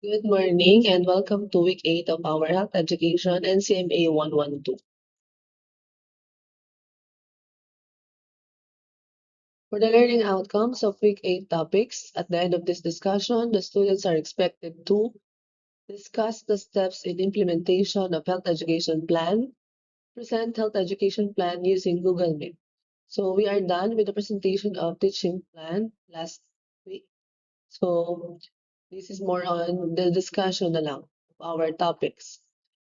Good morning and welcome to week 8 of our health education NCMA 112. For the learning outcomes of week 8 topics, at the end of this discussion, the students are expected to discuss the steps in implementation of health education plan, present health education plan using Google Meet. So we are done with the presentation of teaching plan last week. So this is more on the discussion na lang of our topics.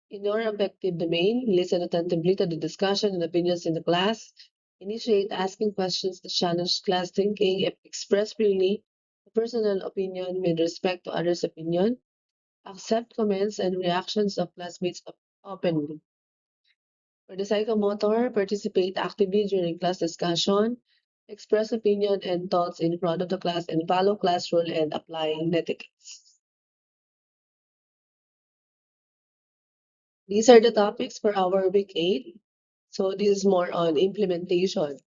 In your objective domain, listen attentively to the discussion and opinions in the class. Initiate asking questions that challenge class thinking. Express freely a personal opinion with respect to others' opinion. Accept comments and reactions of classmates openly. For the psychomotor, participate actively during class discussion. Express opinion and thoughts in front of the class and follow class rule and apply etiquettes. These are the topics for our week 8. So this is more on implementation.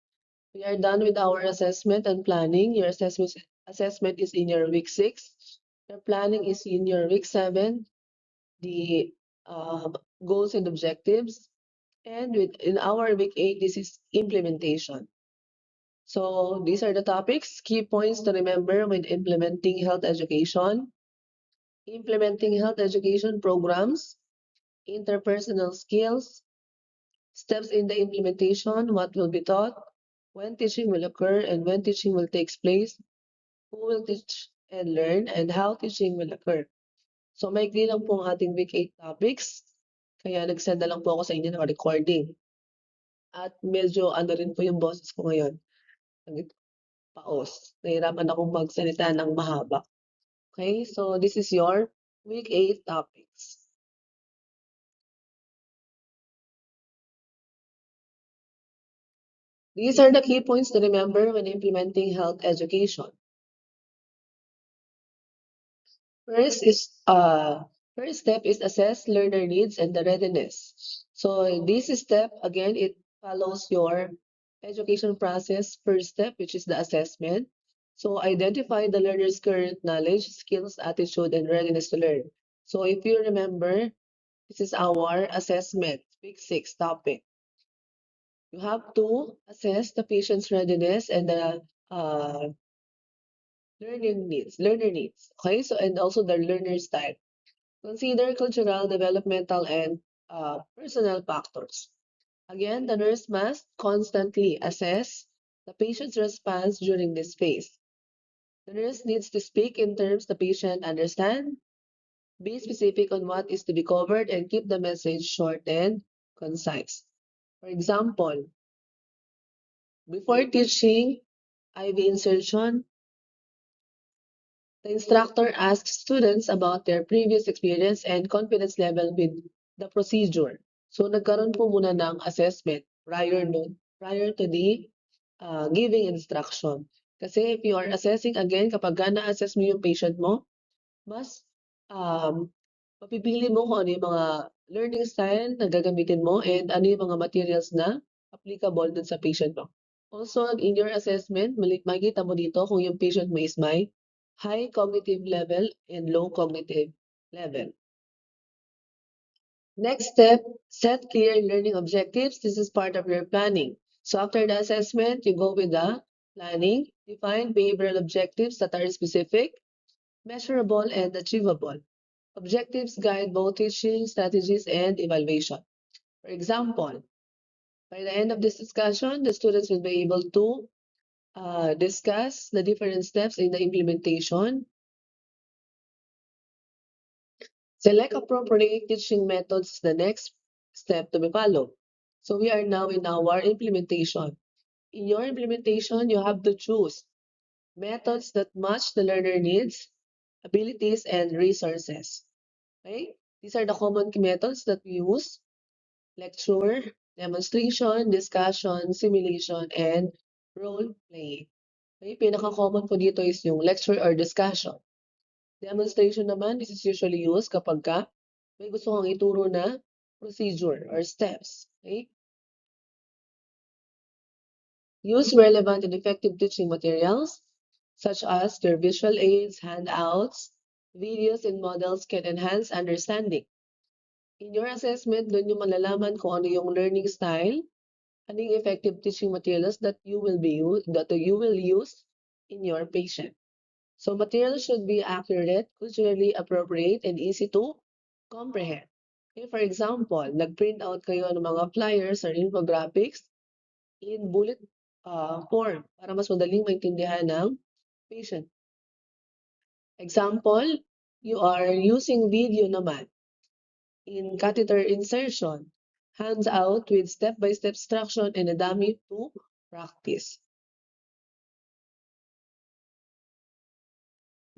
We are done with our assessment and planning. Your assessment is in your week 6. Your planning is in your week 7. The goals and objectives. And in our week 8, this is implementation. So these are the topics, key points to remember when implementing health education. Implementing health education programs, interpersonal skills, steps in the implementation, what will be taught, when teaching will occur and when teaching will take place, who will teach and learn, and how teaching will occur. So maikli lang po ang ating week 8 topics. Kaya nag-send na lang po ako sa inyo ng recording. At medyo ano rin po yung boses ko ngayon. Paos. Nahirapan akong magsalita ng mahaba. Okay, so this is your week 8 topics. These are the key points to remember when implementing health education. First is first step is assess learner needs and the readiness. So this step again it follows your education process first step, which is the assessment. So identify the learner's current knowledge, skills, attitude, and readiness to learn. So if you remember, this is our assessment, week 6 topic. You have to assess the patient's readiness and the learner needs. Okay, so and also the learner style. Consider cultural, developmental, and personal factors. Again, the nurse must constantly assess the patient's response during this phase. The nurse needs to speak in terms the patient understand, be specific on what is to be covered, and keep the message short and concise. For example, before teaching IV insertion, the instructor asks students about their previous experience and confidence level with the procedure. So nagkaroon po muna ng assessment prior to the giving instruction. Kasi if you are assessing again, kapag na-assess mo yung patient mo, mas um, mapipili mo kung ano yung mga learning style na gagamitin mo and ano yung mga materials na applicable dun sa patient mo. Also, in your assessment, makikita mo dito kung yung patient mo is may high cognitive level and low cognitive level. Next step, set clear learning objectives. This is part of your planning. So after the assessment, you go with the planning. Define behavioral objectives that are specific, measurable, and achievable. Objectives guide both teaching strategies and evaluation. For example, by the end of this discussion, the students will be able to discuss the different steps in the implementation. Select appropriate teaching methods, the next step to be followed. So we are now in our implementation. In your implementation, you have to choose methods that match the learner needs, abilities, and resources. Okay? These are the common methods that we use: lecture, demonstration, discussion, simulation, and role playing. Okay? Pinaka-common po dito is yung lecture or discussion. Demonstration naman, this is usually used kapag may gusto kang ituro na procedure or steps. Okay? Use relevant and effective teaching materials such as their visual aids, handouts, Videos and models can enhance understanding. In your assessment, doon yung malalaman kung ano yung learning style, ano yung effective teaching materials that you will use in your patient. So materials should be accurate, culturally appropriate, and easy to comprehend. Okay, for example, nag-print out kayo ng mga flyers or infographics in bullet form para mas madaling maintindihan ng patient. Example, you are using video naman in catheter insertion, hands out with step-by-step instruction and a dummy to practice.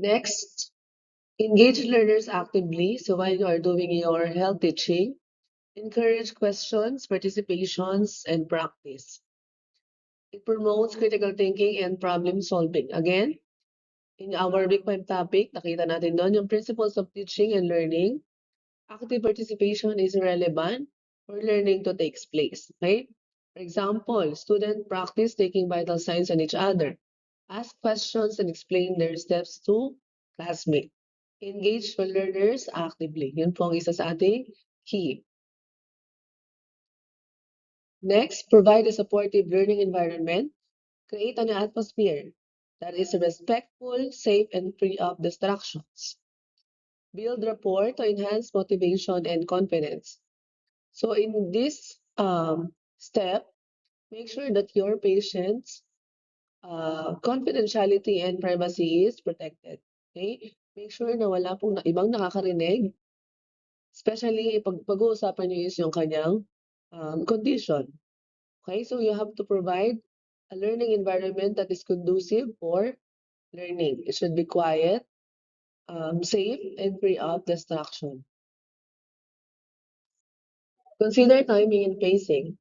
Next, engage learners actively. So while you are doing your health teaching, encourage questions, participations, and practice. It promotes critical thinking and problem solving. Again, in our week 5 topic, nakita natin doon yung principles of teaching and learning. Active participation is relevant for learning to take place. Okay? For example, student practice taking vital signs on each other. Ask questions and explain their steps to classmates. Engage the learners actively. Yun po ang isa sa ating key. Next, provide a supportive learning environment. Create an atmosphere that is respectful, safe, and free of distractions. Build rapport to enhance motivation and confidence. So in this step, make sure that your patient's confidentiality and privacy is protected. Okay? Make sure na wala pong ibang nakakarinig, especially pag-uusapan niyo is yung kanyang condition. Okay, so you have to provide a learning environment that is conducive for learning. It should be quiet, safe, and free of distraction. Consider timing and pacing.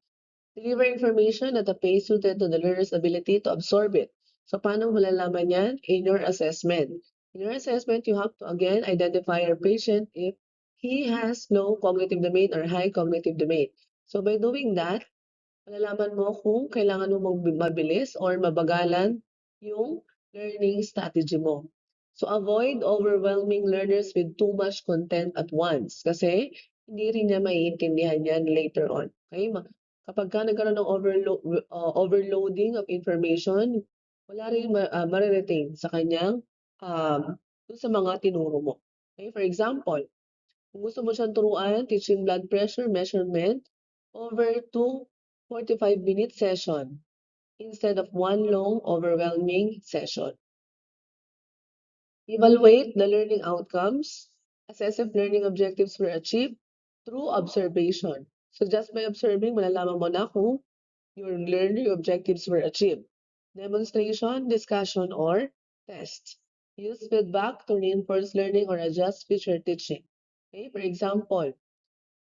Deliver information at a pace suited to the learner's ability to absorb it. So, paano malalaman yan? In your assessment. In your assessment, you have to again identify your patient if he has low cognitive domain or high cognitive domain. So, by doing that, malalaman mo kung kailangan mo mabilis or mabagalan yung learning strategy mo. So avoid overwhelming learners with too much content at once kasi hindi rin niya maiintindihan yan later on. Okay? Kapag ka nagkaroon ng overloading of information, wala rin mariretain sa kanyang dun sa mga tinuro mo. Okay? For example, kung gusto mo siyang turuan, teaching blood pressure measurement over 2 45-minute session instead of one long, overwhelming session. Evaluate the learning outcomes. Assess if learning objectives were achieved through observation. So just by observing, malalaman mo na kung your learning objectives were achieved. Demonstration, discussion, or test. Use feedback to reinforce learning or adjust future teaching. Okay, for example,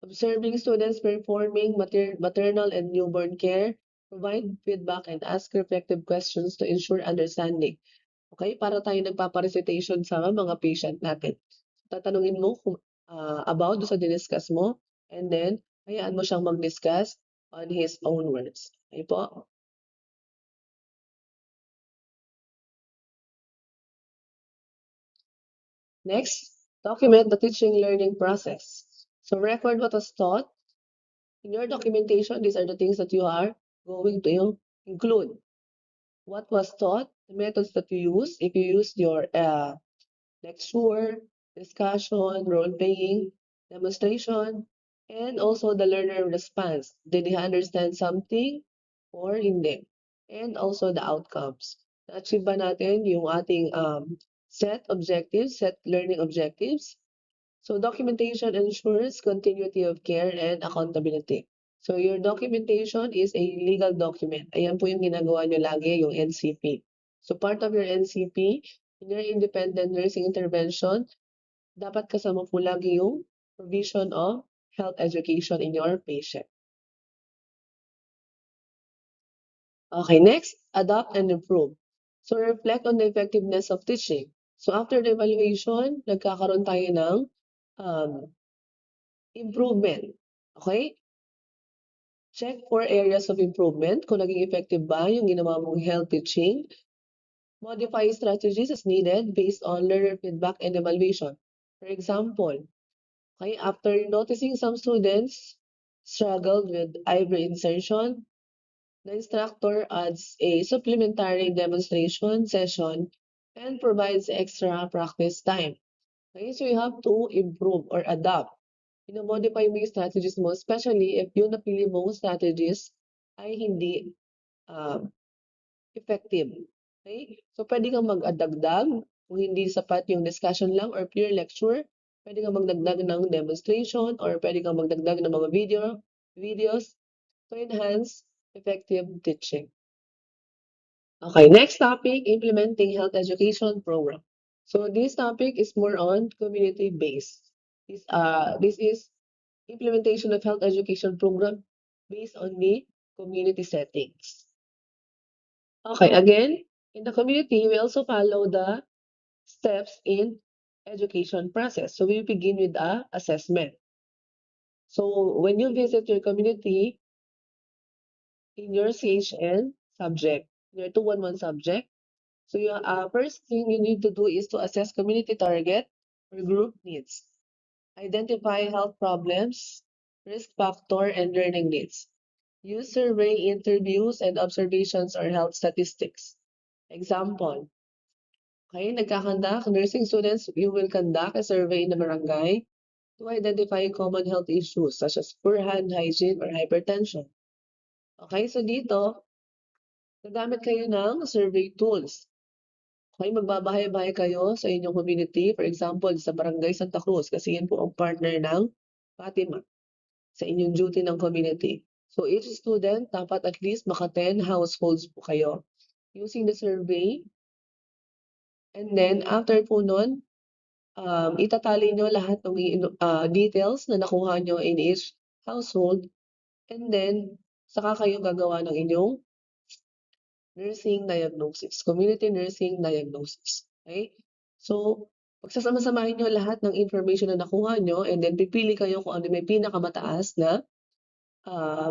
observing students performing maternal and newborn care, provide feedback and ask reflective questions to ensure understanding. Okay, para tayo nagpapa-recitation sa mga patient natin. Tatanungin mo kung about sa diniscuss mo and then hayaan mo siyang mag-discuss on his own words. Okay po? Next, document the teaching learning process. So record what was taught. In your documentation, these are the things that you are going to include. What was taught, the methods that you use, if you use your lecture, discussion, role-playing, demonstration, and also the learner response. Did he understand something or hindi? And also the outcomes. Na-achieve ba natin yung ating set objectives, set learning objectives? So documentation ensures continuity of care and accountability. So your documentation is a legal document. Ayan po yung ginagawa nyo lagi, yung NCP. So part of your NCP, in your independent nursing intervention, dapat kasama po lagi yung provision of health education in your patient. Okay, next, adopt and improve. So reflect on the effectiveness of teaching. So after the evaluation, nagkakaroon tayo ng improvement. Okay? Check for areas of improvement kung naging effective ba yung ginawa mong health teaching. Modify strategies as needed based on learner feedback and evaluation. For example, okay, after noticing some students struggled with eyebrow insertion, the instructor adds a supplementary demonstration session and provides extra practice time. Okay, so you have to improve or adapt. Modify mo yung strategies mo, especially if yung napili mong strategies ay hindi um, effective. Okay? So, pwede kang mag-adagdag kung hindi sapat yung discussion lang or pure lecture. Pwede kang magdagdag ng demonstration or pwede kang magdagdag ng mga videos to enhance effective teaching. Okay, next topic, implementing health education program. So this topic is more on community-based. This is implementation of health education program based on the community settings. Okay, again, in the community, we also follow the steps in education process. So we begin with a assessment. So when you visit your community in your CHN subject, your 211 subject, so your first thing you need to do is to assess community target or group needs. Identify health problems, risk factor, and learning needs. Use survey interviews and observations or health statistics. Example, okay, nagkakandak, nursing students, you will conduct a survey in the barangay to identify common health issues such as poor hand hygiene or hypertension. Okay, so dito, gagamit kayo ng survey tools. Okay, magbabahay-bahay kayo sa inyong community. For example, sa Barangay Santa Cruz, kasi yan po ang partner ng Fatima sa inyong duty ng community. So each student, dapat at least maka 10 households po kayo using the survey. And then, after po nun, itatali nyo lahat ng details na nakuha nyo in each household. And then, saka kayo gagawa ng inyong nursing diagnosis, community nursing diagnosis. Okay? So, pagsasama-samahin nyo lahat ng information na nakuha nyo and then pipili kayo kung ano may pinakamataas na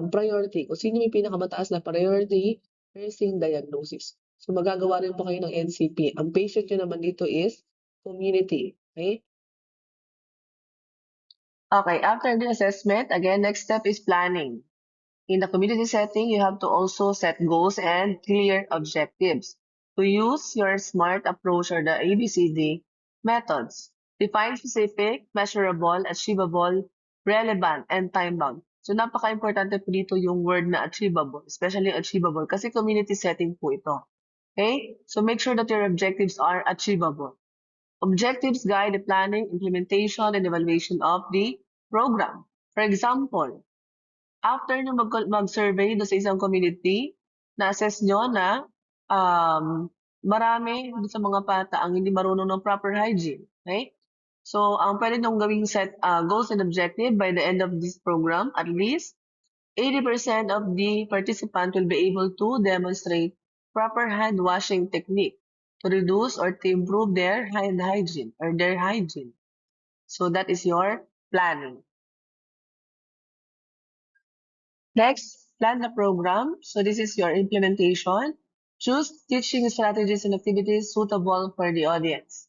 priority. Kung sino may pinakamataas na priority, nursing diagnosis. So, magagawa rin po kayo ng NCP. Ang patient nyo naman dito is community. Okay? Okay, after the assessment, again, next step is planning. In the community setting, you have to also set goals and clear objectives. To use your SMART approach or the ABCD methods, define specific, measurable, achievable, relevant, and time-bound. So napaka-importante po dito yung word na achievable, especially achievable kasi community setting po ito. Okay? So make sure that your objectives are achievable. Objectives guide the planning, implementation, and evaluation of the program. For example, after nyo mag-survey do sa isang community, na-assess nyo na marami dun sa mga bata ang hindi marunong ng proper hygiene. Okay? So, ang pwede nyong gawing set goals and objective by the end of this program, at least 80% of the participant will be able to demonstrate proper hand washing technique to reduce or to improve their hand hygiene or their hygiene. So that is your planning. Next, plan the program. So this is your implementation. Choose teaching strategies and activities suitable for the audience.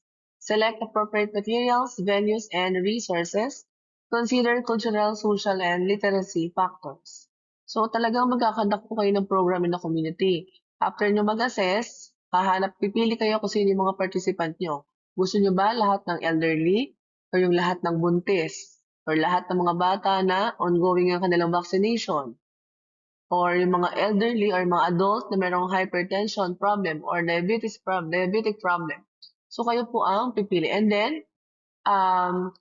Select appropriate materials, venues, and resources. Consider cultural, social, and literacy factors. So talagang magkakandak po kayo ng program in the community. After nyo mag-assess, pipili kayo kung sino yung mga participant nyo. Gusto nyo ba lahat ng elderly o yung lahat ng buntis? Or lahat ng mga bata na ongoing ang kanilang vaccination, or yung mga elderly or mga adult na mayroong hypertension problem or diabetic problem. So kayo po ang pipili. And then,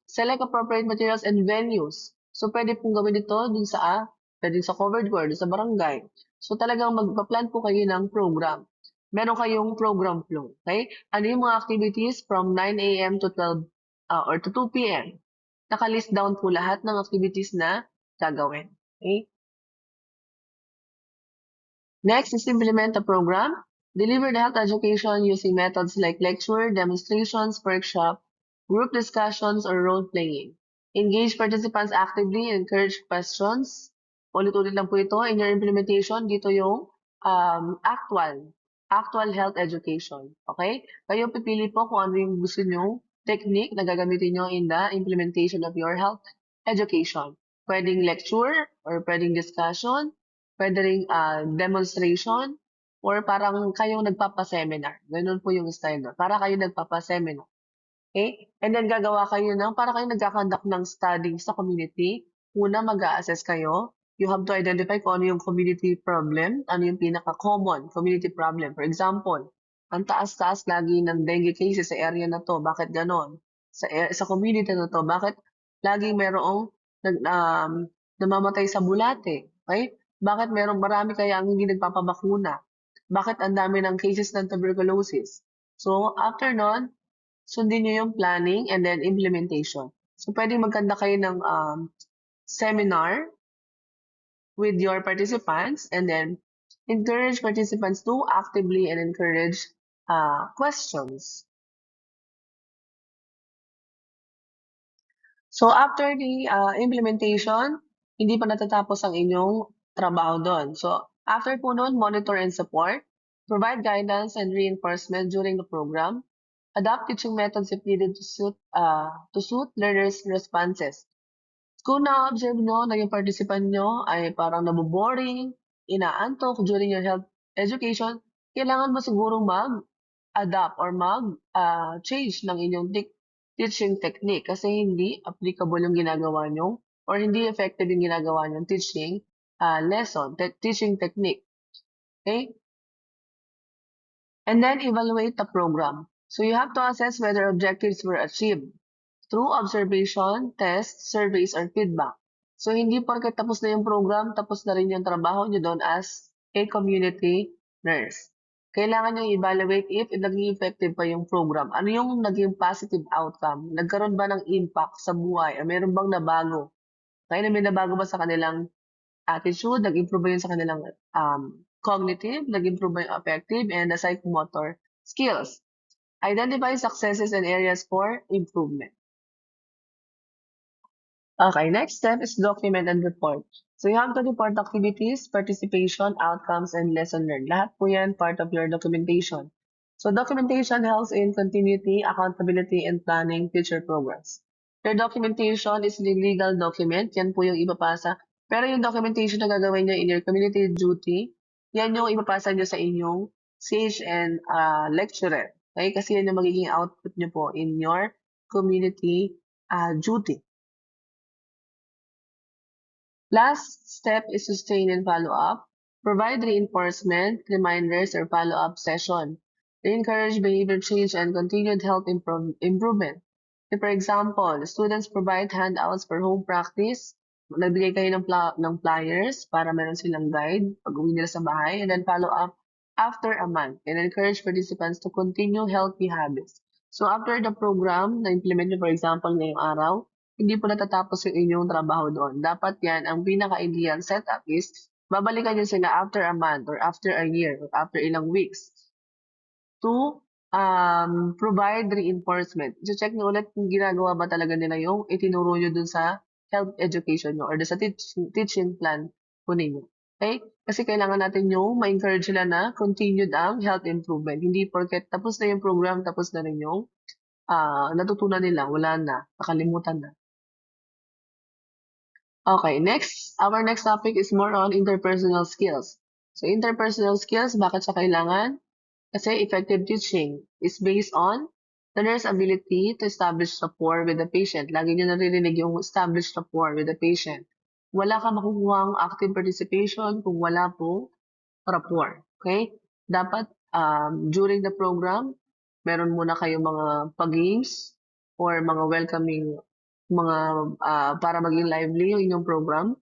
select appropriate materials and venues. So pwede pong gawin ito pwede sa covered ward, sa barangay. So talagang magpa-plan po kayo ng program. Meron kayong program flow. Okay? Ano yung mga activities from 9 a.m. to 12 or to 2 p.m. Naka-list down po lahat ng activities na gagawin. Okay? Next is implement the program. Deliver the health education using methods like lecture, demonstrations, workshop, group discussions, or role-playing. Engage participants actively, encourage questions. Ulit-ulit lang po ito. In your implementation, dito yung actual actual health education. Okay? Kayo pipili po kung ano yung gusto nyo technique na gagamitin nyo in the implementation of your health education. Pwedeng lecture or pwedeng discussion, pwedeng demonstration, or parang kayong nagpapa-seminar. Ganun po yung style na. Para kayo nagpapa-seminar. Okay? And then gagawa kayo para kayo nagkakandak ng study sa community. Una, mag-a-assess kayo. You have to identify kung ano yung community problem, ano yung pinaka-common community problem. For example, ang taas-taas lagi ng dengue cases sa area na to. Bakit ganon? Sa community na to, bakit laging merong namamatay sa bulate? Okay? Bakit marami kaya ang hindi nagpapabakuna? Bakit ang dami ng cases ng tuberculosis? So, after nun, sundin nyo yung planning and then implementation. So, pwedeng magkanda kayo ng seminar with your participants and then encourage participants to actively and encourage questions. So, after the implementation, hindi pa natatapos ang inyong trabaho doon. So, after po nun, monitor and support, provide guidance and reinforcement during the program, adapt teaching methods if needed to suit learners' responses. Kung na-observe nyo na yung participant nyo ay parang naboboring, inaantok during your health education, kailangan mo siguro mag-adapt or mag-change ng inyong teaching technique kasi hindi applicable yung ginagawa nyo or hindi effective yung ginagawa nyong teaching teaching technique. Okay? And then evaluate the program. So you have to assess whether objectives were achieved through observation, tests, surveys, or feedback. So, hindi porket tapos na yung program, tapos na rin yung trabaho nyo doon as a community nurse. Kailangan nyo evaluate if naging effective pa yung program. Ano yung naging positive outcome? Nagkaroon ba ng impact sa buhay? Meron bang nabago? Kaya na may nabago ba sa kanilang attitude? Nag-improve ba yun sa kanilang cognitive? Nag-improve ba yung affective and the psychomotor skills? Identify successes and areas for improvement. Okay, next step is document and report. So you have to report activities, participation, outcomes, and lesson learned. Lahat po yan part of your documentation. So documentation helps in continuity, accountability, and planning future programs. Your documentation is the legal document. Yan po yung ipapasa. Pero yung documentation na gagawin nyo in your community duty, yan yung ipapasa nyo sa inyong CHN lecturer. Okay? Kasi yan yung magiging output nyo po in your community duty. Last step is sustain and follow up. Provide reinforcement, reminders, or follow-up session. Encourage behavior change and continued health improvement. If, for example, students provide handouts for home practice, nagbigay kayo ng flyers para meron silang guide pag uwi nila sa bahay, and then follow up after a month and encourage participants to continue healthy habits. So after the program na implement nyo, for example, ngayong araw, hindi po natatapos yung inyong trabaho doon. Dapat yan, ang pinaka-ideal setup is, babalikan nyo sila after a month or after a year or after ilang weeks to provide reinforcement. So check nyo ulit kung ginagawa ba talaga nila yung itinuro nyo dun sa health education nyo or sa teaching plan po ninyo. Okay? Kasi kailangan natin yung ma-encourage sila na continued ang health improvement. Hindi porket tapos na yung program, tapos na rin yung natutunan nila, wala na, nakalimutan na. Okay, our next topic is more on interpersonal skills. So interpersonal skills, bakit siya kailangan? Kasi effective teaching is based on the nurse's ability to establish rapport with the patient. Lagi nyo naririnig yung establish rapport with the patient. Wala ka makukuha active participation kung wala po rapport. Okay? Dapat during the program, meron muna kayong mga pag-games or mga welcoming para maging lively yung inyong program.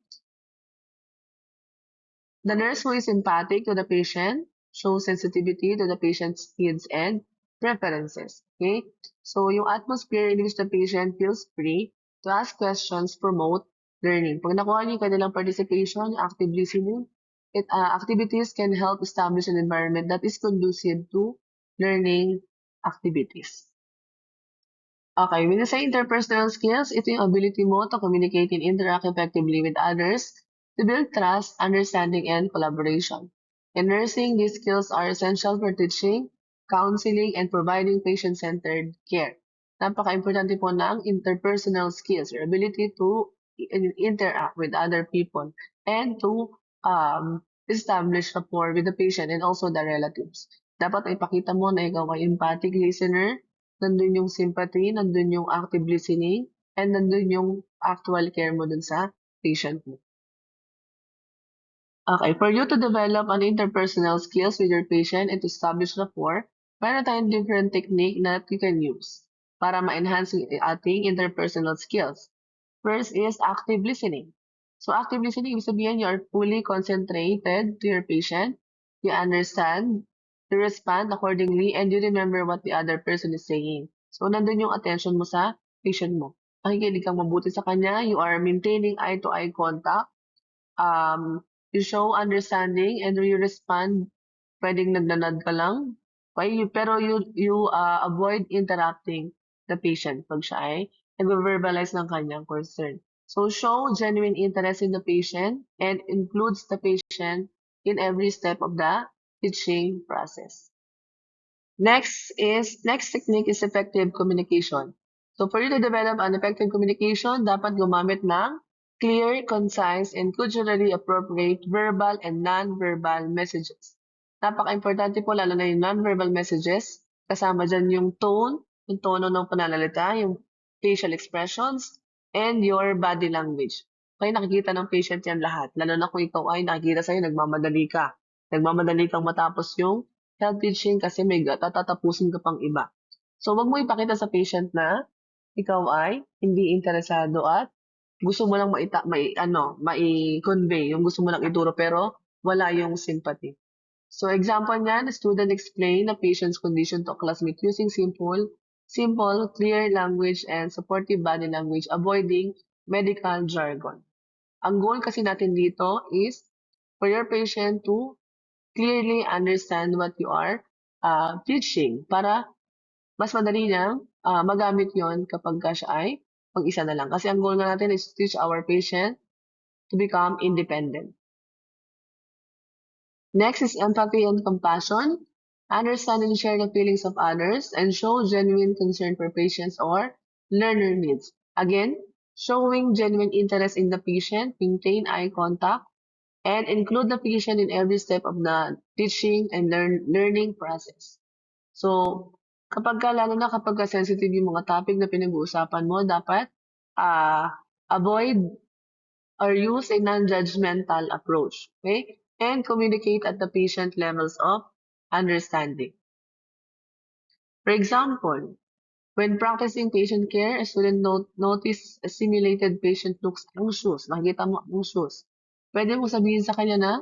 The nurse who is empathic to the patient shows sensitivity to the patient's needs and preferences. Okay? So, yung atmosphere in which the patient feels free to ask questions promote learning. Pag nakuha niyo yung kanilang participation, active listening, activities can help establish an environment that is conducive to learning activities. Okay, when you say interpersonal skills, ito yung ability mo to communicate and interact effectively with others to build trust, understanding, and collaboration. In nursing, these skills are essential for teaching, counseling, and providing patient-centered care. Napaka-importante po ng interpersonal skills, your ability to interact with other people and to establish rapport with the patient and also the relatives. Dapat ipakita mo na ikaw ay empathic listener, nandun yung sympathy, nandun yung active listening, and nandun yung actual care mo dun sa patient mo. Okay, for you to develop an interpersonal skills with your patient and to establish rapport, meron tayong different technique that you can use para ma-enhance yung ating interpersonal skills. First is active listening. So active listening, ibig sabihin you are fully concentrated to your patient, you understand, you respond accordingly, and you remember what the other person is saying. So nandun yung attention mo sa patient mo. Nakikinig kang mabuti sa kanya, you are maintaining eye-to-eye contact, you show understanding and you respond, pwedeng nagdanad ka lang, pero you avoid interrupting the patient pag siya ay nag-verbalize ng kanyang concern. So show genuine interest in the patient and includes the patient in every step of the teaching process. Next technique is effective communication. So for you to develop an effective communication, dapat gumamit ng clear, concise, and culturally appropriate verbal and non-verbal messages. Napaka-importante po lalo na yung non-verbal messages. Kasama dyan yung tono ng pananalita, yung facial expressions, and your body language. Okay, nakikita ng patient yan lahat. Lalo na kung ikaw ay nakikita sa'yo, nagmamadali ka. Nagmamadali kang matapos yung health teaching kasi may tatapusin ka pang iba. So, wag mo ipakita sa patient na ikaw ay hindi interesado at gusto mo lang mai-convey, yung gusto mo lang ituro pero wala yung sympathy. So, example niyan, the student explain the patient's condition to a classmate using simple, clear language and supportive body language, avoiding medical jargon. Ang goal kasi natin dito is for your patient to clearly understand what you are teaching para mas madali niyang magamit yon kapag siya ay mag-isa na lang. Kasi ang goal nga natin is to teach our patient to become independent. Next is empathy and compassion. Understand and share the feelings of others and show genuine concern for patients or learner needs. Again, showing genuine interest in the patient, maintain eye contact, and include the patient in every step of the teaching and learning process. So, lalo na kapag sensitive yung mga topic na pinag-uusapan mo, dapat avoid or use a non-judgmental approach, okay? And communicate at the patient levels of understanding. For example, when practicing patient care, a student notice a simulated patient looks anxious. Nakikita mo anxious. Pwede mo sabihin sa kanya na,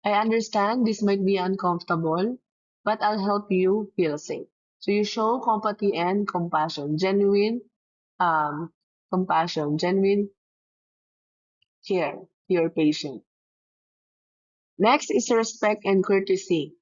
I understand this might be uncomfortable, but I'll help you feel safe. So you show compassion and compassion, genuine compassion, genuine care to your patient. Next is respect and courtesy.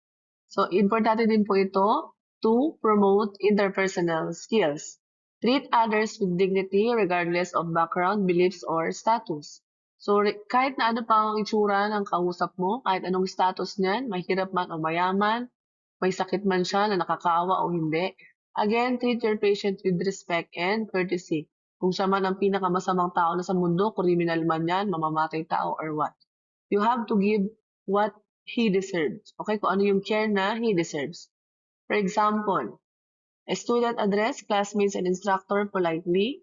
So importante din po ito to promote interpersonal skills. Treat others with dignity regardless of background, beliefs, or status. So kahit na ano pa ang itsura ng kausap mo, kahit anong status niyan, mahirap man o mayaman, may sakit man siya na nakakaawa o hindi, again, treat your patient with respect and courtesy. Kung siya man ang pinakamasamang tao na sa mundo, criminal man yan, mamamatay tao or what. You have to give what he deserves. Okay, kung ano yung care na he deserves. For example, a student address classmates and instructor politely,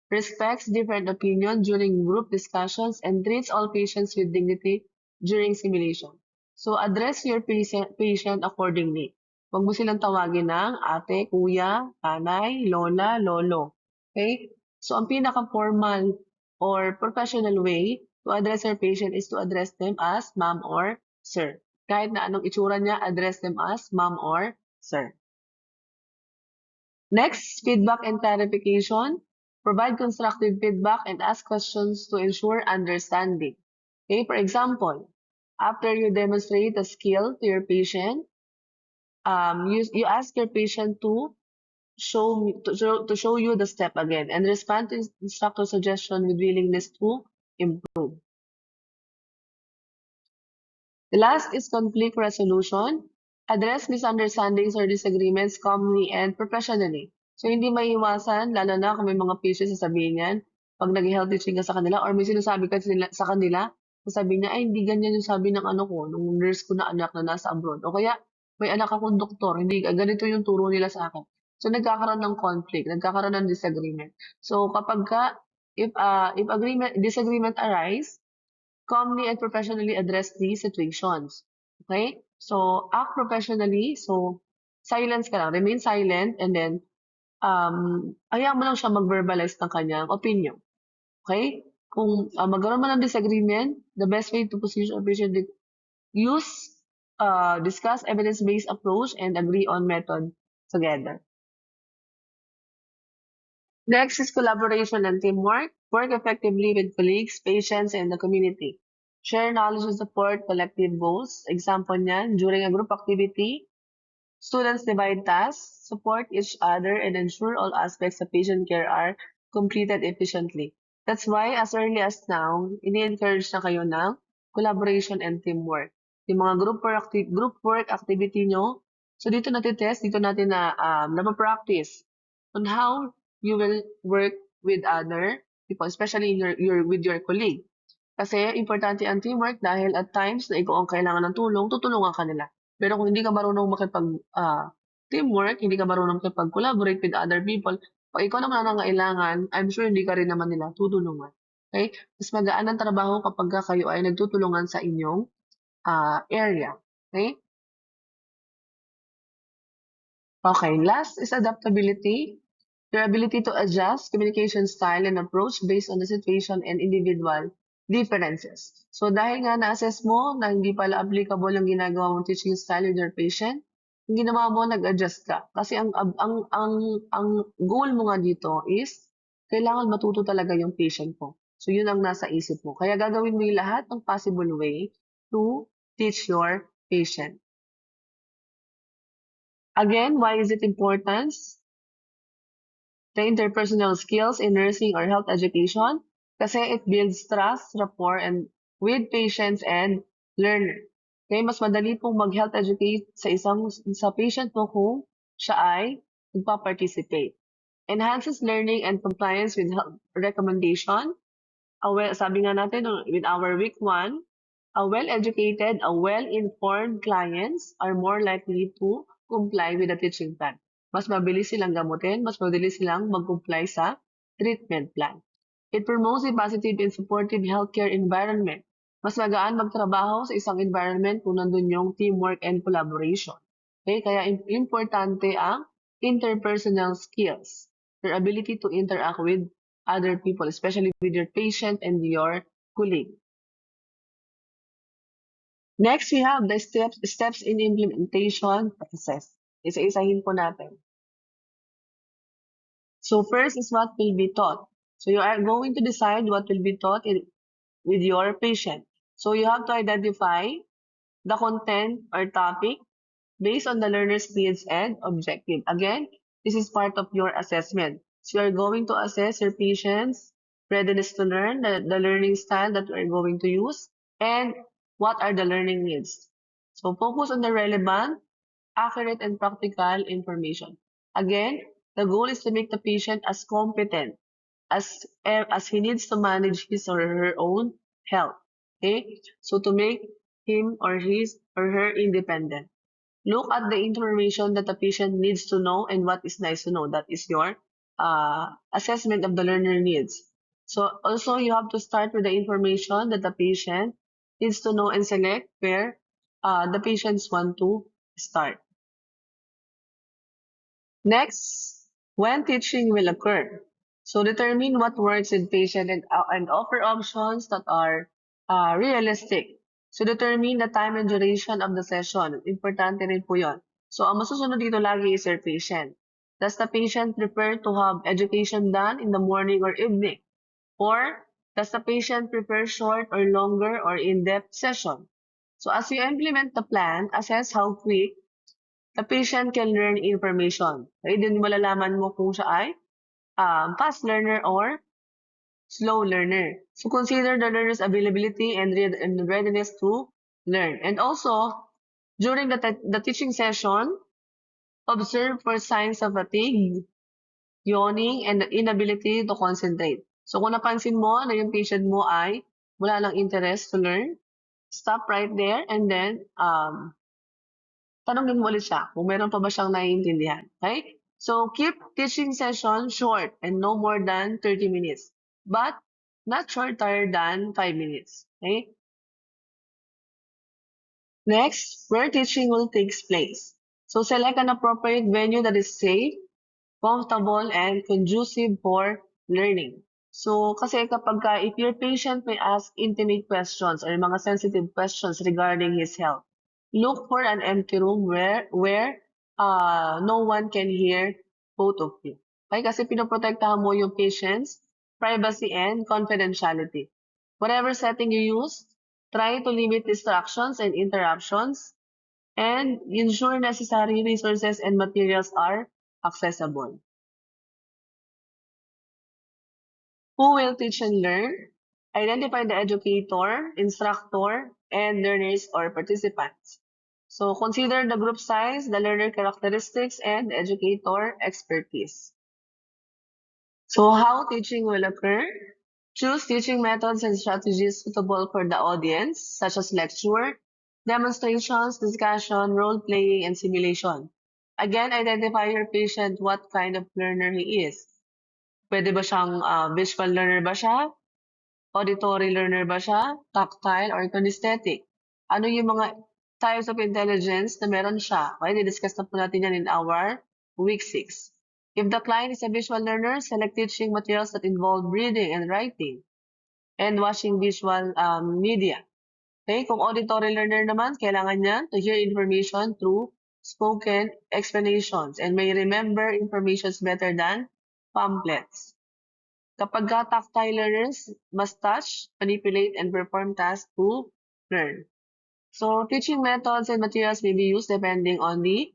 respects different opinion during group discussions, and treats all patients with dignity during simulation. So, address your patient accordingly. Huwag mo silang tawagin ng ate, kuya, nanay, lola, lolo. Okay? So, ang pinaka-formal or professional way to address your patient is to address them as ma'am or sir. Kahit na anong itsura niya, address them as ma'am or sir. Next, feedback and clarification. Provide constructive feedback and ask questions to ensure understanding. Okay, for example, after you demonstrate a skill to your patient, you ask your patient to show you the step again and respond to instructor suggestion with willingness to improve. The last is conflict resolution. Address misunderstandings or disagreements calmly and professionally. So, hindi maiiwasan, lalo na kung may mga patients sasabihin yan, pag nag-health teaching ka sa kanila or may sinasabi ka sa kanila, sasabihin niya, ay, hindi ganyan yung sabi ng ano ko, nung nurse ko na anak na nasa abroad. O kaya, may anak akong doktor, hindi, ganito yung turo nila sa akin. So, nagkakaroon ng conflict, nagkakaroon ng disagreement. So, kapag ka, if disagreement arise, calmly and professionally address these situations. Okay? So, act professionally. So, silence ka lang. Remain silent and then, hayaan mo lang siya mag-verbalize ng kanyang opinion. Okay? Kung magkaroon man ng disagreement, the best way to position a patient is use, discuss evidence-based approach and agree on method together. Next is collaboration and teamwork. Work effectively with colleagues, patients, and the community. Share knowledge and support collective goals. Example niyan, during a group activity, students divide tasks, support each other, and ensure all aspects of patient care are completed efficiently. That's why, as early as now, ini-encourage na kayo ng collaboration and teamwork. Yung mga group work activity nyo, so dito natitest, dito natin na practice on how you will work with other people, especially in with your colleague. Kasi importante ang teamwork dahil at times na ikaw ang kailangan ng tulong, tutulungan ka nila. Pero kung hindi ka marunong teamwork, hindi ka marunong makipag-collaborate with other people, pag ikaw naman ang nangailangan, I'm sure hindi ka rin naman nila tutulungan. Okay? Mas magaan ang trabaho kapag kayo ay nagtutulungan sa inyong area. Okay? Okay, last is adaptability. Your ability to adjust communication style and approach based on the situation and individual differences. So dahil nga na-assess mo na hindi pala applicable ang ginagawa mong teaching style with your patient, ang ginawa mo, nag-adjust ka. Kasi ang goal mo nga dito is kailangan matuto talaga yung patient mo. So yun ang nasa isip mo. Kaya gagawin mo yung lahat ng possible way to teach your patient. Again, why is it important? The interpersonal skills in nursing or health education kasi it builds trust, rapport, and with patients and learner. Okay, mas madali pong mag-health educate sa patient mo kung siya ay nagpa-participate. Enhances learning and compliance with health recommendation. Sabi nga natin with our week 1, a well-educated, a well-informed clients are more likely to comply with the teaching plan. Mas mabilis silang gamutin, mas mabilis silang mag-comply sa treatment plan. It promotes a positive and supportive healthcare environment. Mas magaan magtrabaho sa isang environment kung nandun yung teamwork and collaboration. Okay? Kaya importante ang interpersonal skills, your ability to interact with other people, especially with your patient and your colleague. Next, we have the steps in implementation process. Isa-isahin po natin. So first is what will be taught. So you are going to decide what will be taught with your patient. So you have to identify the content or topic based on the learner's needs and objective. Again, this is part of your assessment. So you are going to assess your patient's readiness to learn, the learning style that we are going to use, and what are the learning needs. So focus on the relevant, accurate, and practical information. Again, the goal is to make the patient as competent as he needs to manage his or her own health. Okay? So to make him or his or her independent. Look at the information that the patient needs to know and what is nice to know. That is your assessment of the learner needs. So also you have to start with the information that the patient needs to know and select where the patients want to start. Next, when teaching will occur. So determine what works with patient and offer options that are realistic. So determine the time and duration of the session. Importante rin po yun. So ang masusunod dito lagi is your patient. Does the patient prefer to have education done in the morning or evening? Or does the patient prefer short or longer or in-depth session? So as you implement the plan, assess how quick the patient can learn information. Okay, din malalaman mo kung siya ay fast learner or slow learner. So consider the learner's availability and readiness to learn. And also, during the teaching session, observe for signs of fatigue, yawning, and the inability to concentrate. So kung napansin mo na yung patient mo ay wala lang interest to learn, stop right there and then tanungin mo ulit siya kung meron pa ba siyang naiintindihan. Okay? So keep teaching session short and no more than 30 minutes. But not shorter than 5 minutes. Okay? Next, where teaching will take place. So select an appropriate venue that is safe, comfortable, and conducive for learning. So, kasi kapag if your patient may ask intimate questions or mga sensitive questions regarding his health, look for an empty room where no one can hear both of you. Okay? Kasi pinoprotektahan mo yung patient's privacy and confidentiality. Whatever setting you use, try to limit distractions and interruptions and ensure necessary resources and materials are accessible. Who will teach and learn? Identify the educator, instructor, and learners or participants. So consider the group size, the learner characteristics, and the educator expertise. So how teaching will occur? Choose teaching methods and strategies suitable for the audience, such as lecture, demonstrations, discussion, role-playing, and simulation. Again, identify your patient what kind of learner he is. Pwede ba siyang visual learner ba siya? Auditory learner ba siya? Tactile or kinesthetic? Ano yung mga types of intelligence na meron siya? Okay, discuss na po natin yan in our week 6. If the client is a visual learner, select teaching materials that involve reading and writing and watching visual media. Okay, kung auditory learner naman, kailangan niya to hear information through spoken explanations and may remember information better than pamphlets. Kapag tactile learners must touch, manipulate, and perform tasks to learn. So teaching methods and materials may be used depending on the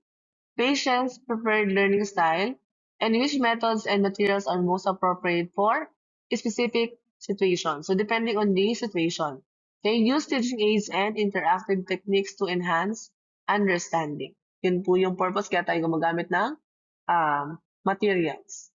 patient's preferred learning style and which methods and materials are most appropriate for a specific situation. So depending on the situation, they use teaching aids and interactive techniques to enhance understanding. Yun po yung purpose kaya tayo gumagamit ng materials.